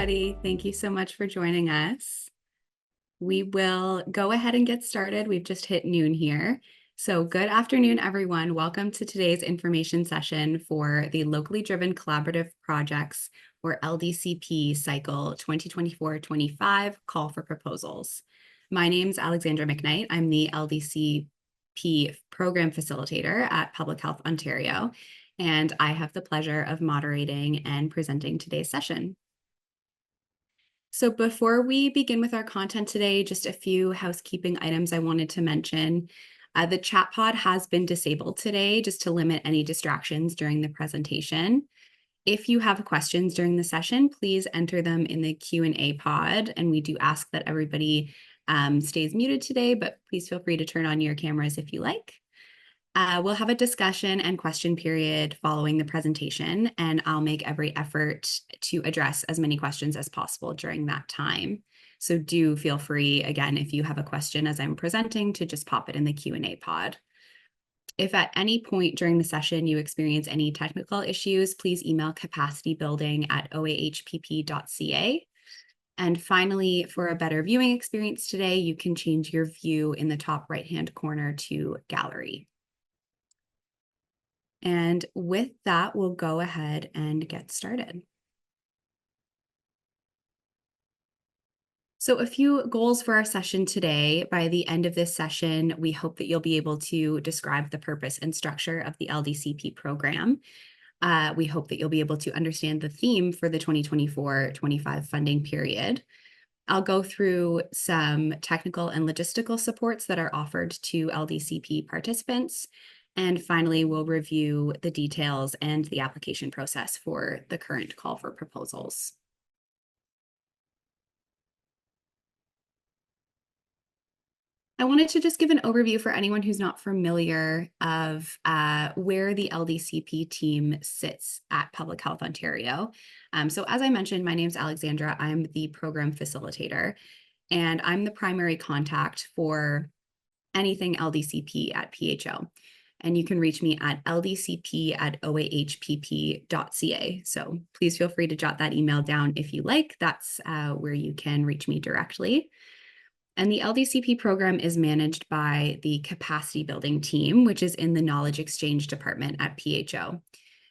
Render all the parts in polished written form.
everybody. Thank you so much for joining us. We will go ahead and get started. We've just hit noon here. So good afternoon, everyone. Welcome to today's information session for the Locally Driven Collaborative Projects, or LDCP Cycle 2024-25 Call for Proposals. My name's Alexandra McKnight. I'm the LDCP Program Facilitator at Public Health Ontario, and I have the pleasure of moderating and presenting today's session. So before we begin with our content today, just a few housekeeping items I wanted to mention. The chat pod has been disabled today just to limit any distractions during the presentation. If you have questions during the session, please enter them in the Q&A pod, and we do ask that everybody stays muted today, but please feel free to turn on your cameras if you like. We'll have a discussion and question period following the presentation, and I'll make every effort to address as many questions as possible during that time. So do feel free, again, if you have a question as I'm presenting, to just pop it in the Q&A pod. If at any point during the session you experience any technical issues, please email capacitybuilding@oahpp.ca. And finally, for a better viewing experience today, you can change your view in the top right-hand corner to gallery. And with that, we'll go ahead and get started. So a few goals for our session today. By the end of this session, we hope that you'll be able to describe the purpose and structure of the LDCP program. We hope that you'll be able to understand the theme for the 2024-25 funding period. I'll go through some technical and logistical supports that are offered to LDCP participants. And finally, we'll review the details and the application process for the current call for proposals. I wanted to just give an overview for anyone who's not familiar of where the LDCP team sits at Public Health Ontario. So as I mentioned, my name's Alexandra. I'm the program facilitator, and I'm the primary contact for anything LDCP at PHO. And you can reach me at ldcp@oahpp.ca. So please feel free to jot that email down if you like. That's where you can reach me directly. And the LDCP program is managed by the capacity building team, which is in the knowledge exchange department at PHO.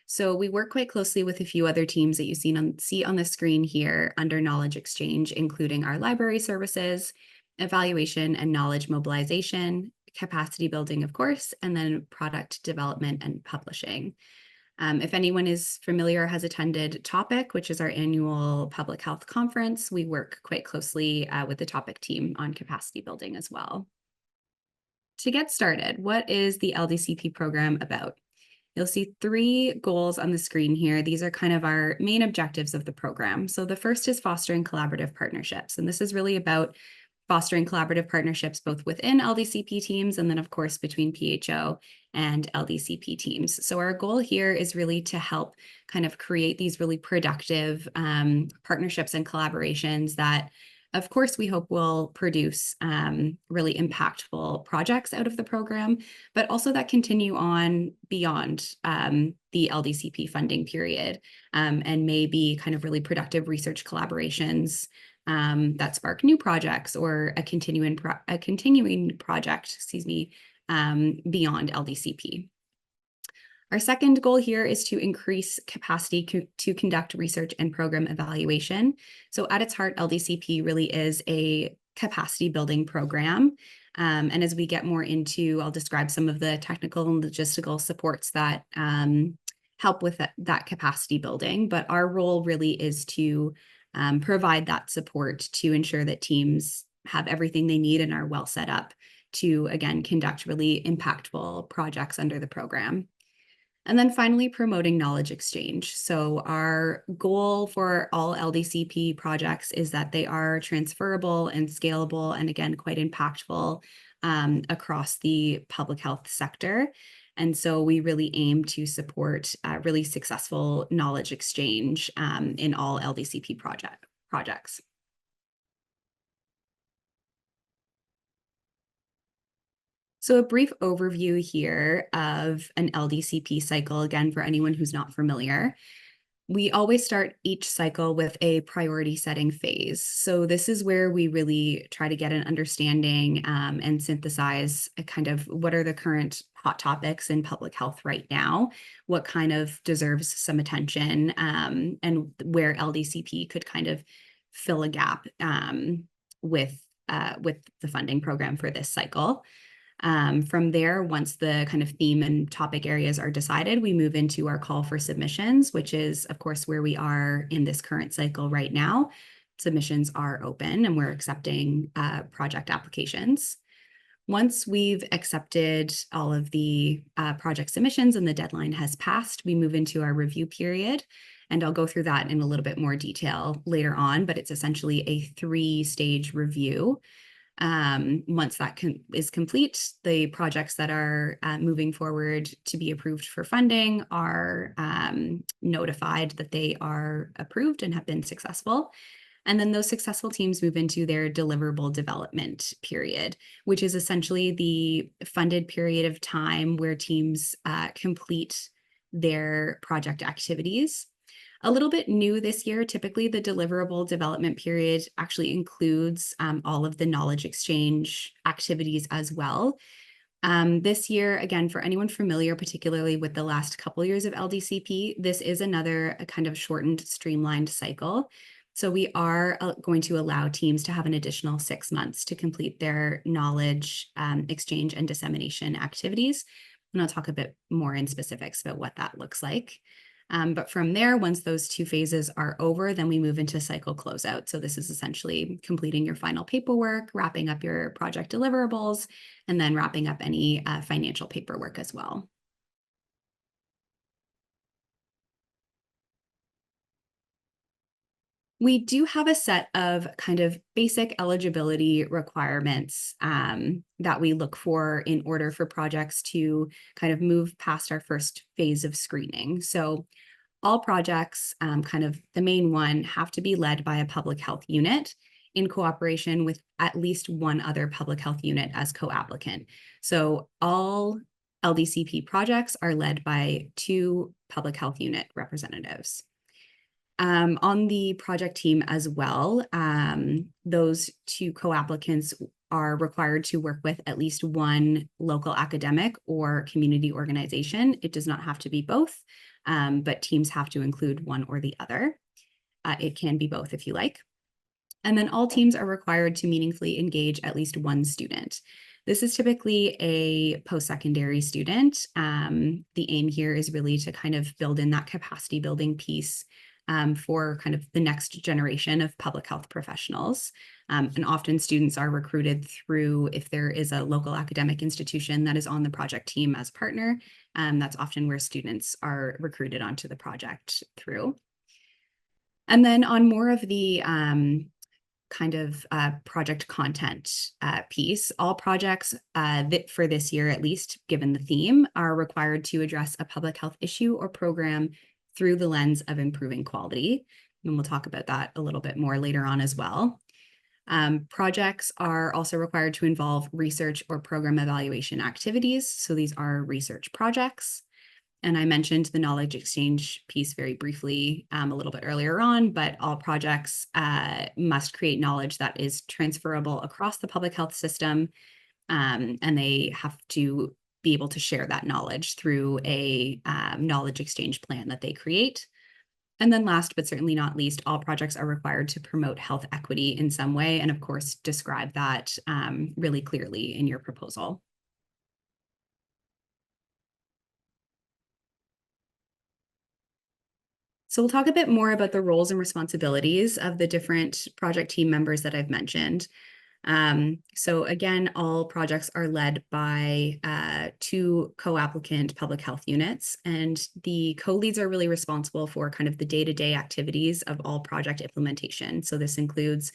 So we work quite closely with a few other teams that you see on the screen here under knowledge exchange, including our library services, evaluation and knowledge mobilization, capacity building, of course, and then product development and publishing. If anyone is familiar or has attended Topic, which is our annual public health conference, we work quite closely with the Topic team on capacity building as well. To get started, what is the LDCP program about? You'll see 3 goals on the screen here. These are kind of our main objectives of the program. So the first is fostering collaborative partnerships, and this is really about fostering collaborative partnerships both within LDCP teams and then, of course, between PHO and LDCP teams. So our goal here is really to help kind of create these really productive partnerships and collaborations that, of course, we hope will produce really impactful projects out of the program, but also that continue on beyond the LDCP funding period and may be kind of really productive research collaborations that spark new projects or a continuing project, beyond LDCP. Our second goal here is to increase capacity to conduct research and program evaluation. So at its heart, LDCP really is a capacity building program. And as we get more into, I'll describe some of the technical and logistical supports that help with that capacity building. But our role really is to provide that support to ensure that teams have everything they need and are well set up to, again, conduct really impactful projects under the program. And then finally, promoting knowledge exchange. So our goal for all LDCP projects is that they are transferable and scalable and, again, quite impactful across the public health sector. And so we really aim to support really successful knowledge exchange in all LDCP projects. So a brief overview here of an LDCP cycle, again, for anyone who's not familiar. We always start each cycle with a priority setting phase. So this is where we really try to get an understanding and synthesize a kind of what are the current hot topics in public health right now, what kind of deserves some attention, and where LDCP could kind of fill a gap with the funding program for this cycle. From there, once the kind of theme and topic areas are decided, we move into our call for submissions, which is, of course, where we are in this current cycle right now. Submissions are open and we're accepting project applications. Once we've accepted all of the project submissions and the deadline has passed, we move into our review period. And I'll go through that in a little bit more detail later on, but it's essentially a 3-stage review. Once that is complete, the projects that are moving forward to be approved for funding are notified that they are approved and have been successful. And then those successful teams move into their deliverable development period, which is essentially the funded period of time where teams complete their project activities. A little bit new this year, typically the deliverable development period actually includes all of the knowledge exchange activities as well. This year, again, for anyone familiar, particularly with the last couple years of LDCP, this is another kind of shortened, streamlined cycle. So we are going to allow teams to have an additional 6 months to complete their knowledge exchange and dissemination activities. And I'll talk a bit more in specifics about what that looks like. But from there, once those 2 phases are over, then we move into cycle closeout. So this is essentially completing your final paperwork, wrapping up your project deliverables, and then wrapping up any financial paperwork as well. We do have a set of kind of basic eligibility requirements that we look for in order for projects to kind of move past our first phase of screening. So all projects, kind of the main one, have to be led by a public health unit in cooperation with at least one other public health unit as co-applicant. So all LDCP projects are led by 2 public health unit representatives. On the project team as well, those 2 co-applicants are required to work with at least one local academic or community organization. It does not have to be both, but teams have to include one or the other. It can be both if you like. And then all teams are required to meaningfully engage at least one student. This is typically a post-secondary student. The aim here is really to kind of build in that capacity building piece for kind of the next generation of public health professionals. And often students are recruited through, if there is a local academic institution that is on the project team as partner, that's often where students are recruited onto the project through. And then on more of the kind of project content piece, all projects that for this year, at least given the theme, are required to address a public health issue or program through the lens of improving quality. And we'll talk about that a little bit more later on as well. Projects are also required to involve research or program evaluation activities. So these are research projects. And I mentioned the knowledge exchange piece very briefly a little bit earlier on, but all projects must create knowledge that is transferable across the public health system, and they have to be able to share that knowledge through a knowledge exchange plan that they create. And then last, but certainly not least, all projects are required to promote health equity in some way, and of course, describe that really clearly in your proposal. So we'll talk a bit more about the roles and responsibilities of the different project team members that I've mentioned. So again, all projects are led by 2 co-applicant public health units, and the co-leads are really responsible for kind of the day-to-day activities of all project implementation. So this includes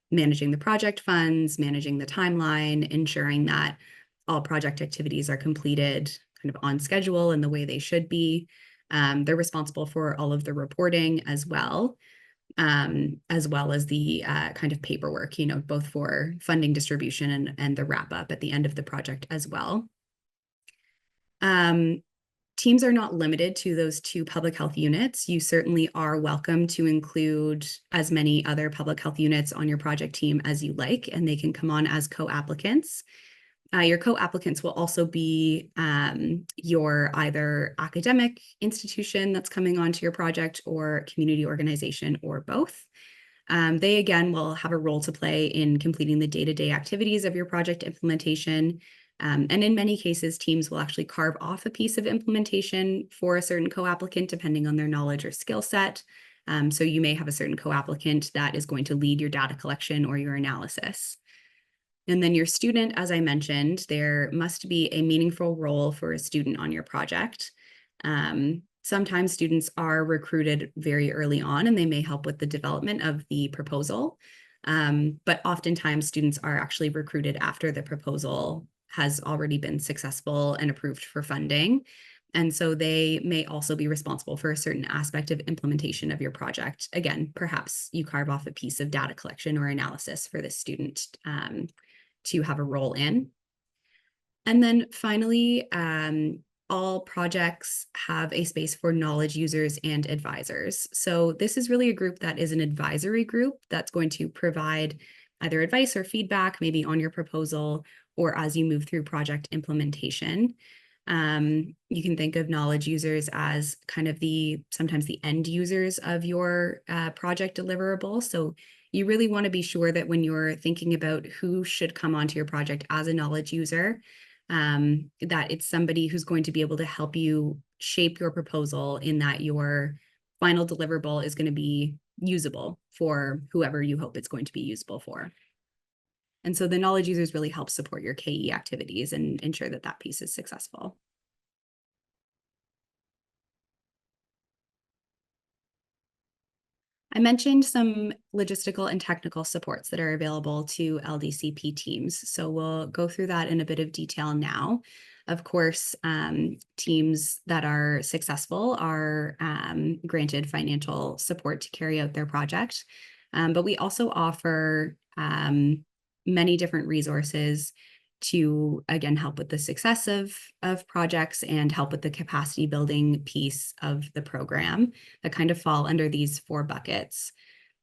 managing the project funds, managing the timeline, ensuring that all project activities are completed kind of on schedule and the way they should be. They're responsible for all of the reporting as well as the kind of paperwork, both for funding distribution and the wrap up at the end of the project as well. Teams are not limited to those 2 public health units. You certainly are welcome to include as many other public health units on your project team as you like, and they can come on as co-applicants. Your co-applicants will also be your either academic institution that's coming onto your project or community organization or both. They, again, will have a role to play in completing the day-to-day activities of your project implementation. And in many cases, teams will actually carve off a piece of implementation for a certain co-applicant, depending on their knowledge or skill set. So you may have a certain co-applicant that is going to lead your data collection or your analysis. And then your student, as I mentioned, there must be a meaningful role for a student on your project. Sometimes students are recruited very early on and they may help with the development of the proposal. But oftentimes students are actually recruited after the proposal has already been successful and approved for funding. And so they may also be responsible for a certain aspect of implementation of your project. Again, perhaps you carve off a piece of data collection or analysis for this student to have a role in. And then finally, all projects have a space for knowledge users and advisors. So this is really a group that is an advisory group that's going to provide either advice or feedback, maybe on your proposal or as you move through project implementation. You can think of knowledge users as kind of sometimes the end users of your project deliverable. So you really want to be sure that when you're thinking about who should come onto your project as a knowledge user, that it's somebody who's going to be able to help you shape your proposal in that your final deliverable is going to be usable for whoever you hope it's going to be usable for. And so the knowledge users really help support your KE activities and ensure that that piece is successful. I mentioned some logistical and technical supports that are available to LDCP teams. So we'll go through that in a bit of detail now. Of course, teams that are successful are granted financial support to carry out their project. But we also offer many different resources to, again, help with the success of projects and help with the capacity building piece of the program that kind of fall under these 4 buckets.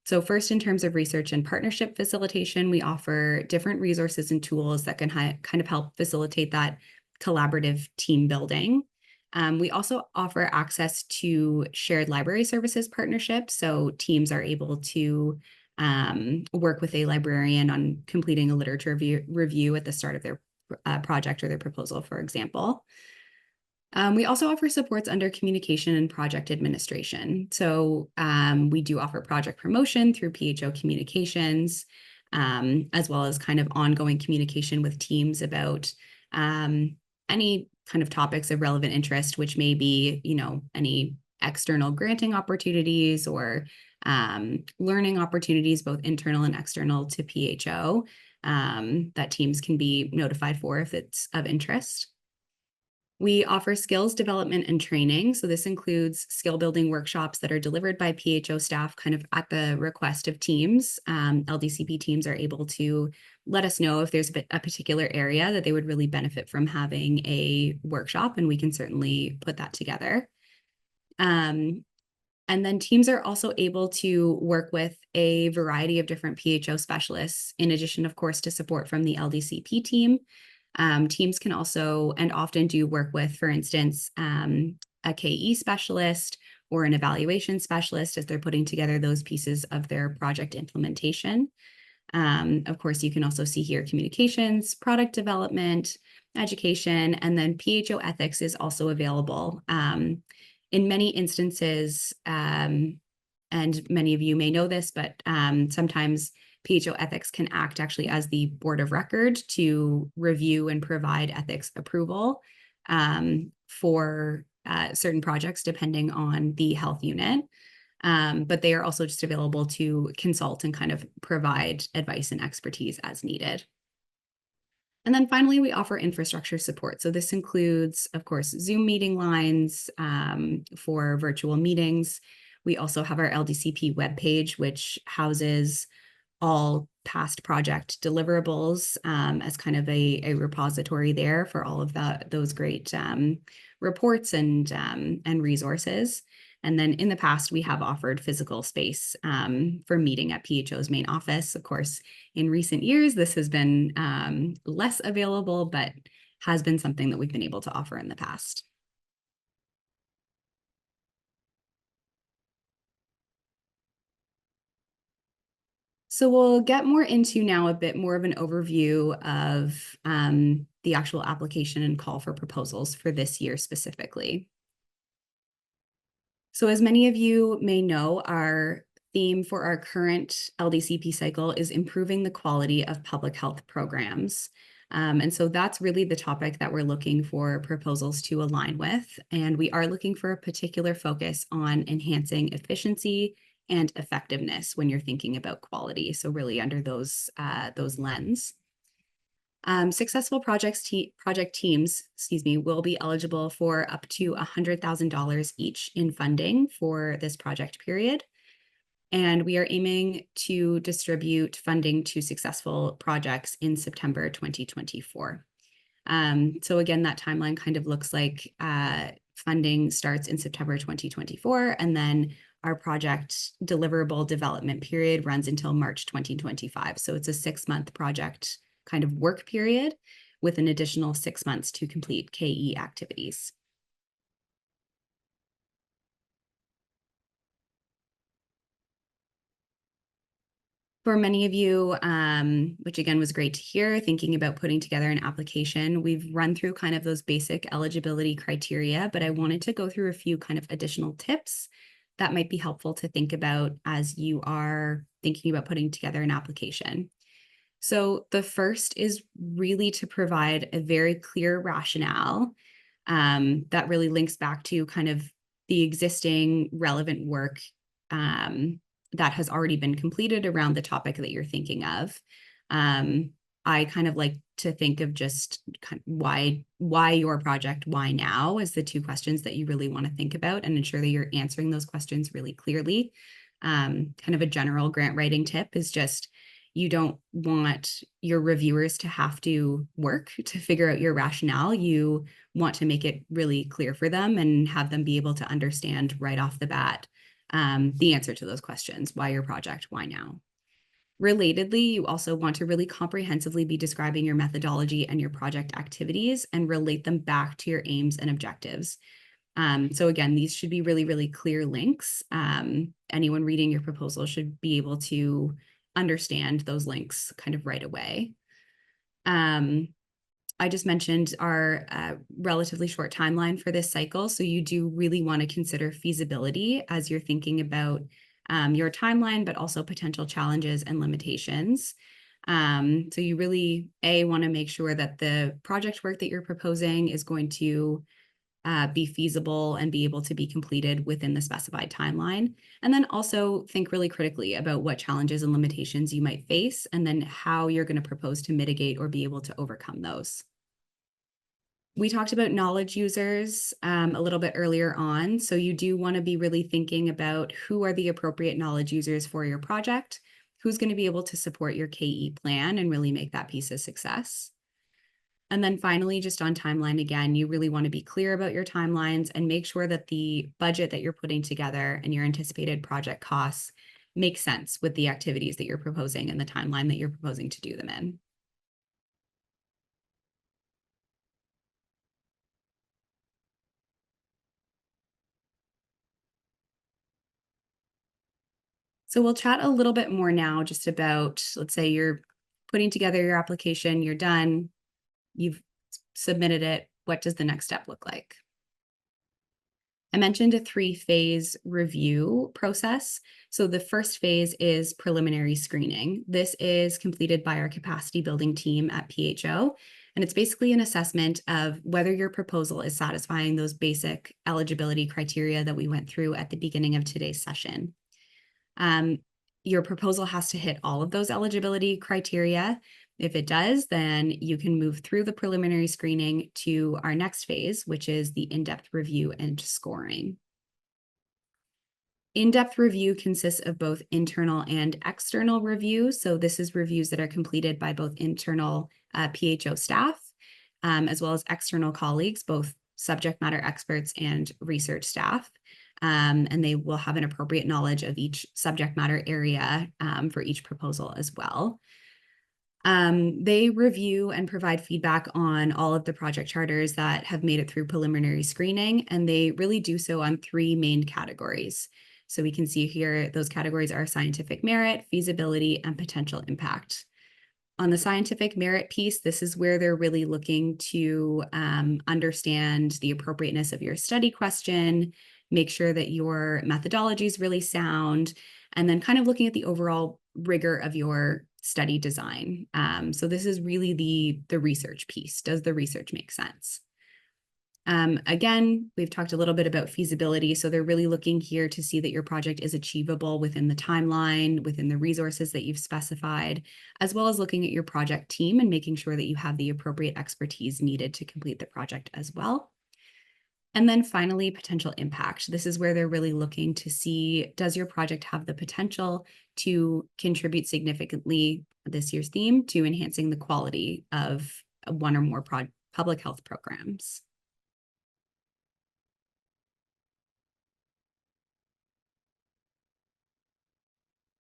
So first, in terms of research and partnership facilitation, we offer different resources and tools that can kind of help facilitate that collaborative team building. We also offer access to shared library services partnerships. So teams are able to work with a librarian on completing a literature review at the start of their project or their proposal, for example. We also offer supports under communication and project administration. So we do offer project promotion through PHO communications, as well as kind of ongoing communication with teams about any kind of topics of relevant interest, which may be, any external granting opportunities or learning opportunities, both internal and external to PHO, that teams can be notified for if it's of interest. We offer skills development and training. So this includes skill building workshops that are delivered by PHO staff kind of at the request of teams. LDCP teams are able to let us know if there's a particular area that they would really benefit from having a workshop, and we can certainly put that together. And then teams are also able to work with a variety of different PHO specialists, in addition, of course, to support from the LDCP team. Teams can also, and often do, work with, for instance, a KE specialist or an evaluation specialist as they're putting together those pieces of their project implementation. Of course, you can also see here communications, product development, education, and then PHO ethics is also available. In many instances, and many of you may know this, but sometimes PHO ethics can act actually as the board of record to review and provide ethics approval for certain projects, depending on the health unit. But they are also just available to consult and kind of provide advice and expertise as needed. And then finally, we offer infrastructure support. So this includes, of course, Zoom meeting lines for virtual meetings. We also have our LDCP webpage, which houses all past project deliverables as kind of a repository there for all of those great reports and resources. And then in the past, we have offered physical space for meeting at PHO's main office. Of course, in recent years, this has been less available, but has been something that we've been able to offer in the past. So we'll get more into now a bit more of an overview of the actual application and call for proposals for this year specifically. So as many of you may know, our theme for our current LDCP cycle is improving the quality of public health programs. And so that's really the topic that we're looking for proposals to align with. And we are looking for a particular focus on enhancing efficiency and effectiveness when you're thinking about quality. So really under those lens. Successful project teams, will be eligible for up to $100,000 each in funding for this project period. And we are aiming to distribute funding to successful projects in September 2024. So again, that timeline kind of looks like funding starts in September 2024, and then our project deliverable development period runs until March 2025. So it's a 6-month project kind of work period with an additional 6 months to complete KE activities. For many of you, which again was great to hear, thinking about putting together an application, we've run through kind of those basic eligibility criteria, but I wanted to go through a few kind of additional tips that might be helpful to think about as you are thinking about putting together an application. So the first is really to provide a very clear rationale that really links back to kind of the existing relevant work that has already been completed around the topic that you're thinking of. I kind of like to think of just kind of why your project, why now, as the two questions that you really want to think about and ensure that you're answering those questions really clearly. Kind of a general grant writing tip is just, you don't want your reviewers to have to work to figure out your rationale. You want to make it really clear for them and have them be able to understand right off the bat the answer to those questions. Why your project? Why now? Relatedly, you also want to really comprehensively be describing your methodology and your project activities and relate them back to your aims and objectives. So again, these should be really, really clear links. Anyone reading your proposal should be able to understand those links kind of right away. I just mentioned our relatively short timeline for this cycle. So you do really want to consider feasibility as you're thinking about your timeline, but also potential challenges and limitations. So you really, want to make sure that the project work that you're proposing is going to be feasible and be able to be completed within the specified timeline. And then also think really critically about what challenges and limitations you might face, and then how you're going to propose to mitigate or be able to overcome those. We talked about knowledge users a little bit earlier on. So you do want to be really thinking about who are the appropriate knowledge users for your project, who's going to be able to support your KE plan and really make that piece a success. And then finally, just on timeline again, you really want to be clear about your timelines and make sure that the budget that you're putting together and your anticipated project costs make sense with the activities that you're proposing and the timeline that you're proposing to do them in. So we'll chat a little bit more now just about, let's say you're putting together your application, you're done, you've submitted it. What does the next step look like? I mentioned a 3-phase review process. So the first phase is preliminary screening. This is completed by our capacity building team at PHO. And it's basically an assessment of whether your proposal is satisfying those basic eligibility criteria that we went through at the beginning of today's session. Your proposal has to hit all of those eligibility criteria. If it does, then you can move through the preliminary screening to our next phase, which is the in-depth review and scoring. In-depth review consists of both internal and external review. So this is reviews that are completed by both internal PHO staff, as well as external colleagues, both subject matter experts and research staff. And they will have an appropriate knowledge of each subject matter area for each proposal as well. They review and provide feedback on all of the project charters that have made it through preliminary screening, and they really do so on three main categories. So we can see here, those categories are scientific merit, feasibility, and potential impact. On the scientific merit piece, this is where they're really looking to understand the appropriateness of your study question, make sure that your methodology is really sound, and then kind of looking at the overall rigor of your study design. So this is really the research piece. Does the research make sense? Again, we've talked a little bit about feasibility. So they're really looking here to see that your project is achievable within the timeline, within the resources that you've specified, as well as looking at your project team and making sure that you have the appropriate expertise needed to complete the project as well. And then finally, potential impact. This is where they're really looking to see, does your project have the potential to contribute significantly, this year's theme, to enhancing the quality of one or more public health programs?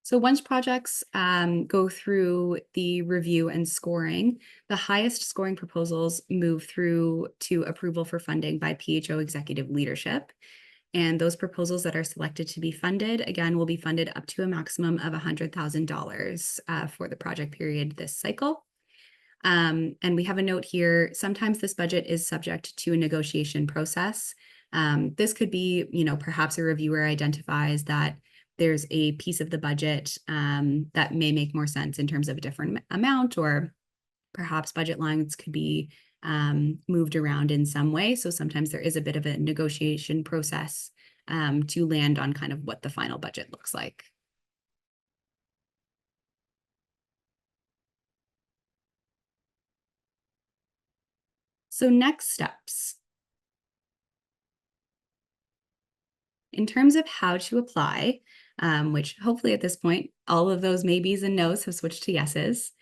So once projects go through the review and scoring, the highest scoring proposals move through to approval for funding by PHO executive leadership. And those proposals that are selected to be funded, again, will be funded up to a maximum of $100,000 for the project period this cycle. And we have a note here, sometimes this budget is subject to a negotiation process. This could be, perhaps a reviewer identifies that there's a piece of the budget that may make more sense in terms of a different amount, or perhaps budget lines could be moved around in some way. So sometimes there is a bit of a negotiation process to land on kind of what the final budget looks like. So next steps. In terms of how to apply, which hopefully at this point, all of those maybes and nos have switched to yeses.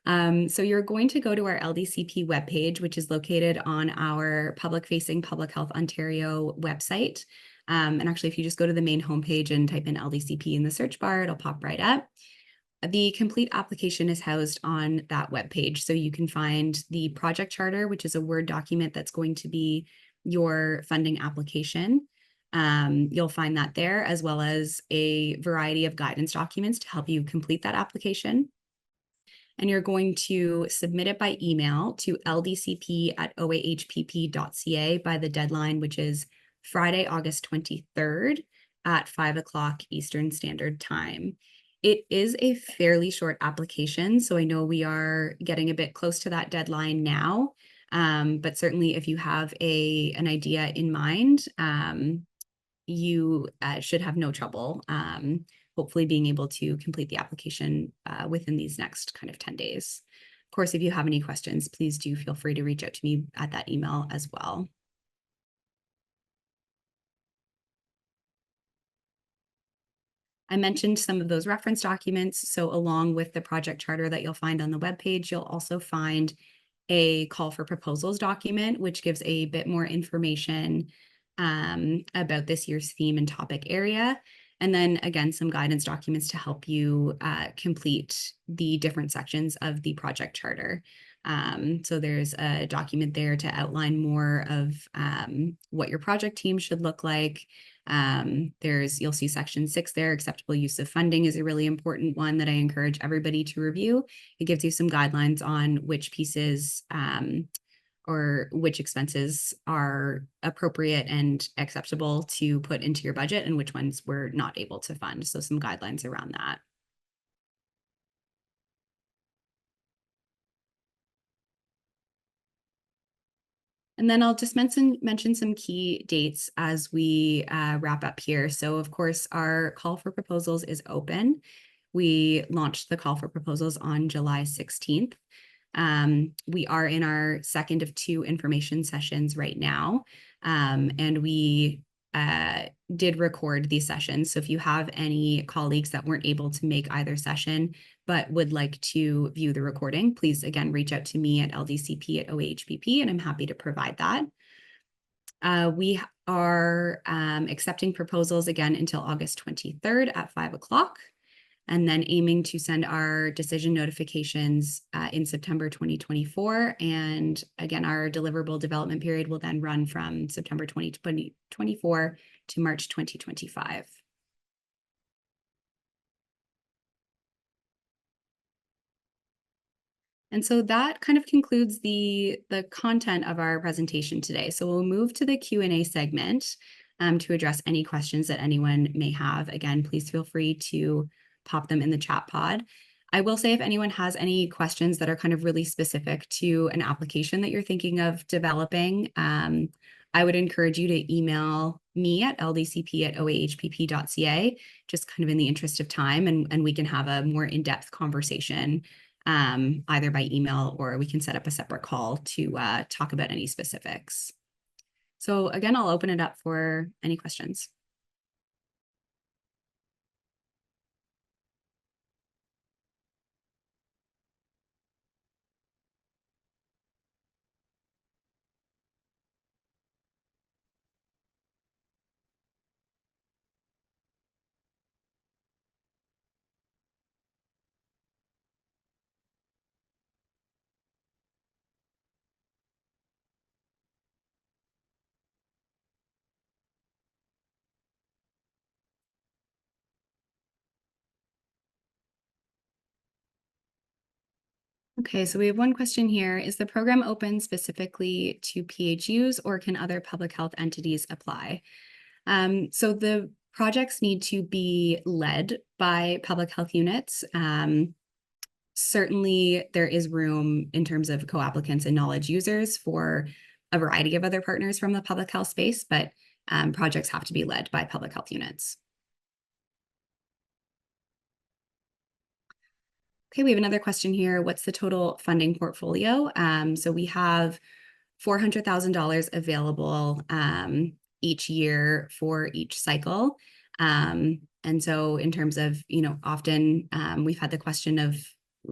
So you're going to go to our LDCP webpage, which is located on our public-facing Public Health Ontario website. And actually, if you just go to the main homepage and type in LDCP in the search bar, it'll pop right up. The complete application is housed on that webpage. So you can find the project charter, which is a Word document that's going to be your funding application. You'll find that there, as well as a variety of guidance documents to help you complete that application. And you're going to submit it by email to ldcp@oahpp.ca by the deadline, which is Friday, August 23rd at 5 o'clock Eastern Standard Time. It is a fairly short application, so I know we are getting a bit close to that deadline now, but certainly if you have an idea in mind, you should have no trouble hopefully being able to complete the application within these next kind of 10 days. Of course, if you have any questions, please do feel free to reach out to me at that email as well. I mentioned some of those reference documents. So along with the project charter that you'll find on the webpage, you'll also find a call for proposals document, which gives a bit more information about this year's theme and topic area. And then again, some guidance documents to help you complete the different sections of the project charter. So there's a document there to outline more of what your project team should look like. You'll see section 6 there. Acceptable use of funding is a really important one that I encourage everybody to review. It gives you some guidelines on which pieces or which expenses are appropriate and acceptable to put into your budget and which ones we're not able to fund. So some guidelines around that. And then I'll just mention some key dates as we wrap up here. So of course, our call for proposals is open. We launched the call for proposals on July 16th. We are in our second of 2 information sessions right now, and we did record these sessions. So if you have any colleagues that weren't able to make either session, but would like to view the recording, please again, reach out to me at ldcp@oahpp, and I'm happy to provide that. We are accepting proposals again until August 23rd at 5 o'clock, and then aiming to send our decision notifications in September 2024. And again, our deliverable development period will then run from September 2024 to March 2025. And so that kind of concludes the content of our presentation today. So we'll move to the Q&A segment to address any questions that anyone may have. Again, please feel free to pop them in the chat pod. I will say if anyone has any questions that are kind of really specific to an application that you're thinking of developing, I would encourage you to email me at ldcp@oahpp.ca, just kind of in the interest of time, and we can have a more in-depth conversation either by email, or we can set up a separate call to talk about any specifics. So again, I'll open it up for any questions. Okay, so we have one question here. Is the program open specifically to PHUs, or can other public health entities apply? So the projects need to be led by public health units. Certainly, there is room in terms of co-applicants and knowledge users for a variety of other partners from the public health space, but projects have to be led by public health units. Okay, we have another question here. What's the total funding portfolio? So we have $400,000 available each year for each cycle. And so in terms of, often we've had the question of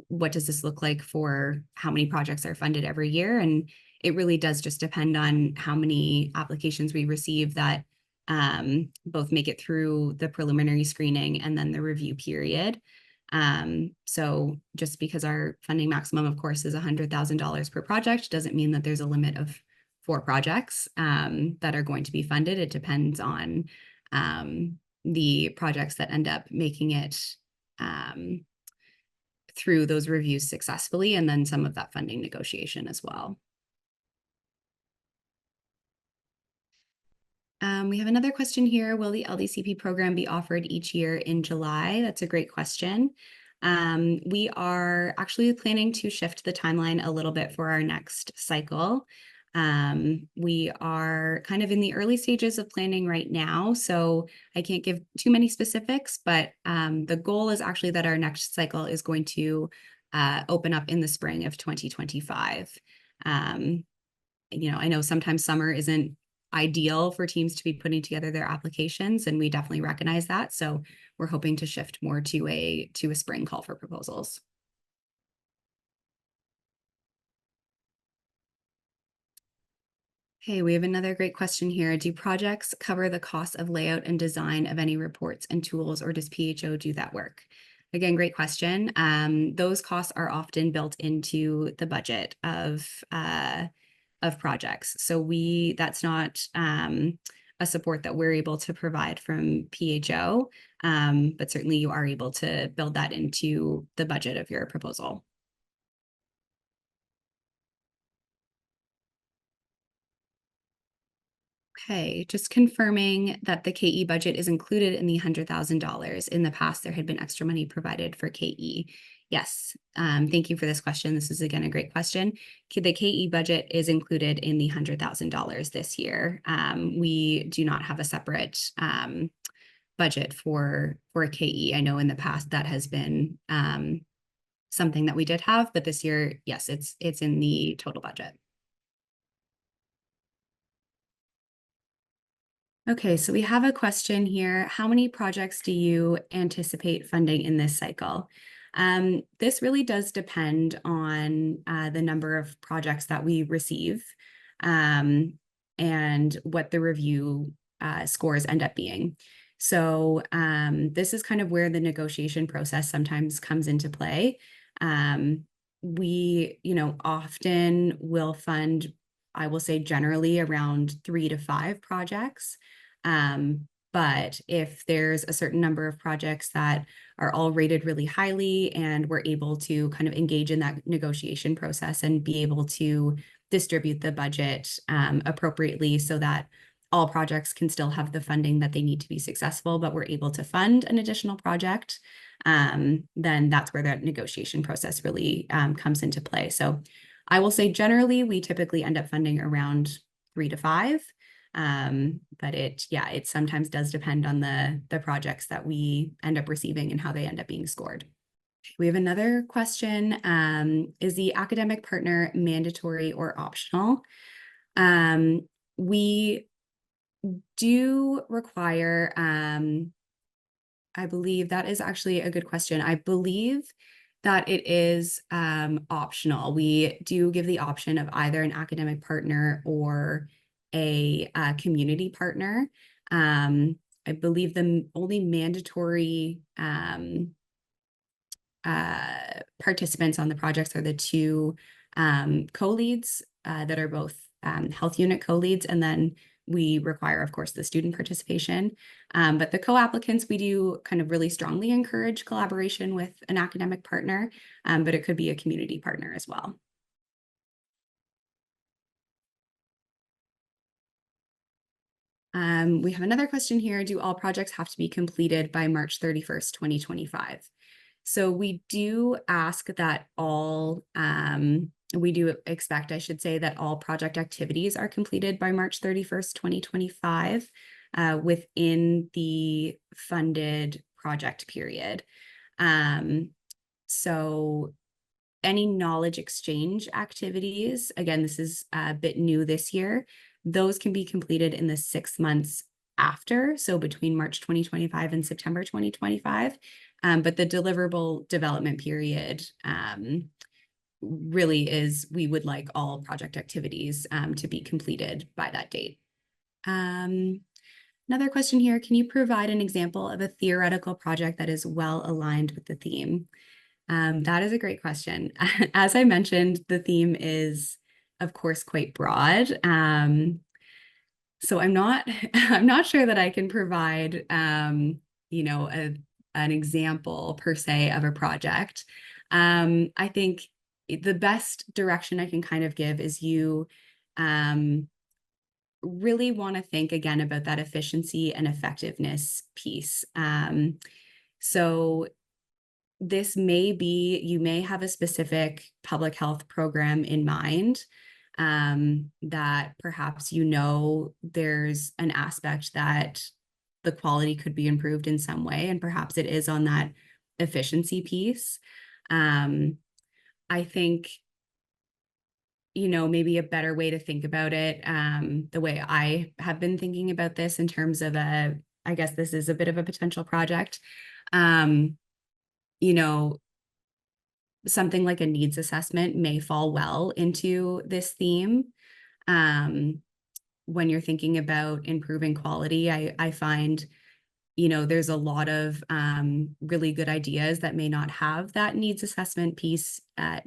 what does this look like for how many projects are funded every year? And it really does just depend on how many applications we receive that both make it through the preliminary screening and then the review period. So just because our funding maximum, of course, is $100,000 per project doesn't mean that there's a limit of 4 projects that are going to be funded. It depends on the projects that end up making it through those reviews successfully, and then some of that funding negotiation as well. We have another question here. Will the LDCP program be offered each year in July? That's a great question. We are actually planning to shift the timeline a little bit for our next cycle. We are kind of in the early stages of planning right now, so I can't give too many specifics, but the goal is actually that our next cycle is going to open up in the spring of 2025. I know sometimes summer isn't ideal for teams to be putting together their applications, and we definitely recognize that. So we're hoping to shift more to a spring call for proposals. Okay, we have another great question here. Do projects cover the cost of layout and design of any reports and tools, or does PHO do that work? Again, great question. Those costs are often built into the budget of projects. So that's not a support that we're able to provide from PHO, but certainly you are able to build that into the budget of your proposal. Okay, just confirming that the KE budget is included in the $100,000. In the past, there had been extra money provided for KE. Yes, thank you for this question. This is again a great question. The KE budget is included in the $100,000 this year. We do not have a separate budget for KE. I know in the past that has been something that we did have, but this year, yes, it's in the total budget. Okay, so we have a question here. How many projects do you anticipate funding in this cycle? This really does depend on the number of projects that we receive. And and what the review scores end up being. So this is kind of where the negotiation process sometimes comes into play. We, often will fund, I will say generally around 3 to 5 projects. But if there's a certain number of projects that are all rated really highly and we're able to kind of engage in that negotiation process and be able to distribute the budget appropriately so that all projects can still have the funding that they need to be successful, but we're able to fund an additional project, then that's where that negotiation process really comes into play. So I will say generally, we typically end up funding around 3 to 5. But it sometimes does depend on the projects that we end up receiving and how they end up being scored. We have another question. Is the academic partner mandatory or optional? We do require, I believe that is actually a good question. I believe that it is optional. We do give the option of either an academic partner or a community partner. I believe the only mandatory participants on the projects are the 2 co-leads that are both health unit co-leads, and then we require, of course, the student participation. But the co-applicants, we do kind of really strongly encourage collaboration with an academic partner, but it could be a community partner as well. We have another question here. Do all projects have to be completed by March 31st, 2025? So we do ask that we do expect, I should say, that all project activities are completed by March 31st, 2025 within the funded project period. So any knowledge exchange activities, again, this is a bit new this year, those can be completed in the 6 months after, so between March 2025 and September 2025. But the deliverable development period really is, we would like all project activities to be completed by that date. Another question here, can you provide an example of a theoretical project that is well aligned with the theme? That is a great question. As I mentioned, the theme is, of course, quite broad. So I'm not sure that I can provide, an example per se of a project. I think the best direction I can kind of give is you really want to think again about that efficiency and effectiveness piece. So this may be, you may have a specific public health program in mind that perhaps there's an aspect that the quality could be improved in some way, and perhaps it is on that efficiency piece. I think, maybe a better way to think about it, the way I have been thinking about this in terms of I guess this is a bit of a potential project. Something like a needs assessment may fall well into this theme. When you're thinking about improving quality, I find, there's a lot of really good ideas that may not have that needs assessment piece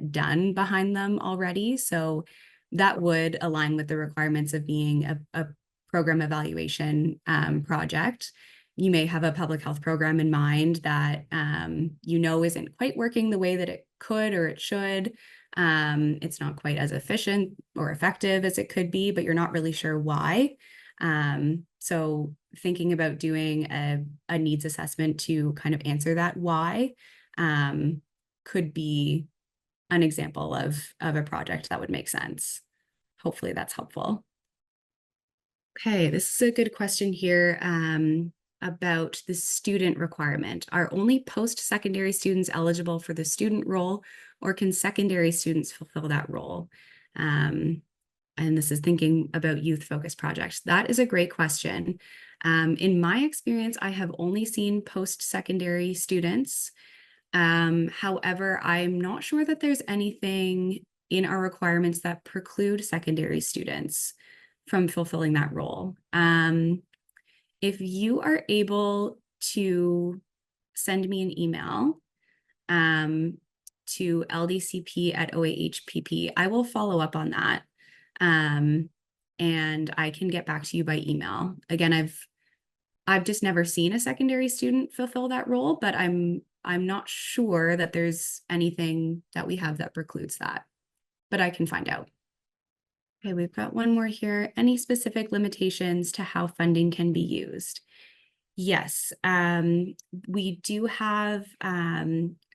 done behind them already. So that would align with the requirements of being a program evaluation project. You may have a public health program in mind that isn't quite working the way that it could or it should. It's not quite as efficient or effective as it could be, but you're not really sure why. So thinking about doing a needs assessment to kind of answer that why could be an example of a project that would make sense. Hopefully that's helpful. Okay, this is a good question here about the student requirement. Are only post-secondary students eligible for the student role, or can secondary students fulfill that role? And this is thinking about youth-focused projects. That is a great question. In my experience, I have only seen post-secondary students. However, I'm not sure that there's anything in our requirements that preclude secondary students from fulfilling that role. If you are able to send me an email to ldcp@oahpp, I will follow up on that. And I can get back to you by email. Again, I've just never seen a secondary student fulfill that role, but I'm not sure that there's anything that we have that precludes that, but I can find out. Okay, we've got one more here. Any specific limitations to how funding can be used? Yes, we do have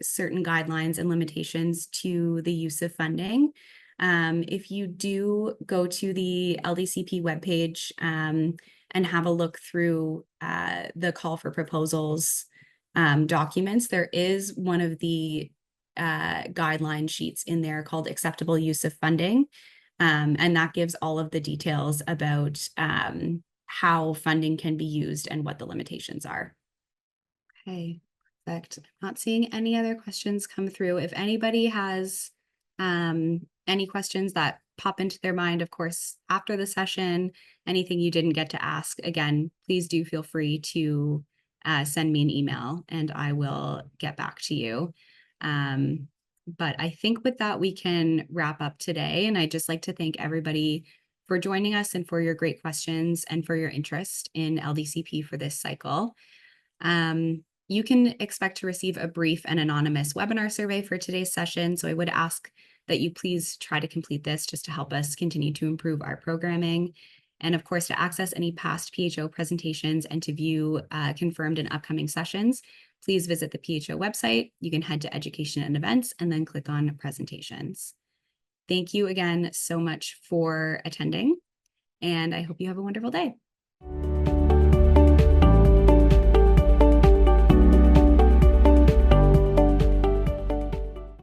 certain guidelines and limitations to the use of funding. If you do go to the LDCP webpage and have a look through the call for proposals documents, there is one of the guideline sheets in there called acceptable use of funding. And that gives all of the details about how funding can be used and what the limitations are. Okay, perfect. I'm not seeing any other questions come through. If anybody has any questions that pop into their mind, of course, after the session, anything you didn't get to ask, again, please do feel free to send me an email and I will get back to you. But I think with that, we can wrap up today. And I'd just like to thank everybody for joining us and for your great questions and for your interest in LDCP for this cycle. You can expect to receive a brief and anonymous webinar survey for today's session. So I would ask that you please try to complete this just to help us continue to improve our programming. And of course, to access any past PHO presentations and to view confirmed and upcoming sessions, please visit the PHO website. You can head to Education and Events and then click on Presentations. Thank you again so much for attending, and I hope you have a wonderful day.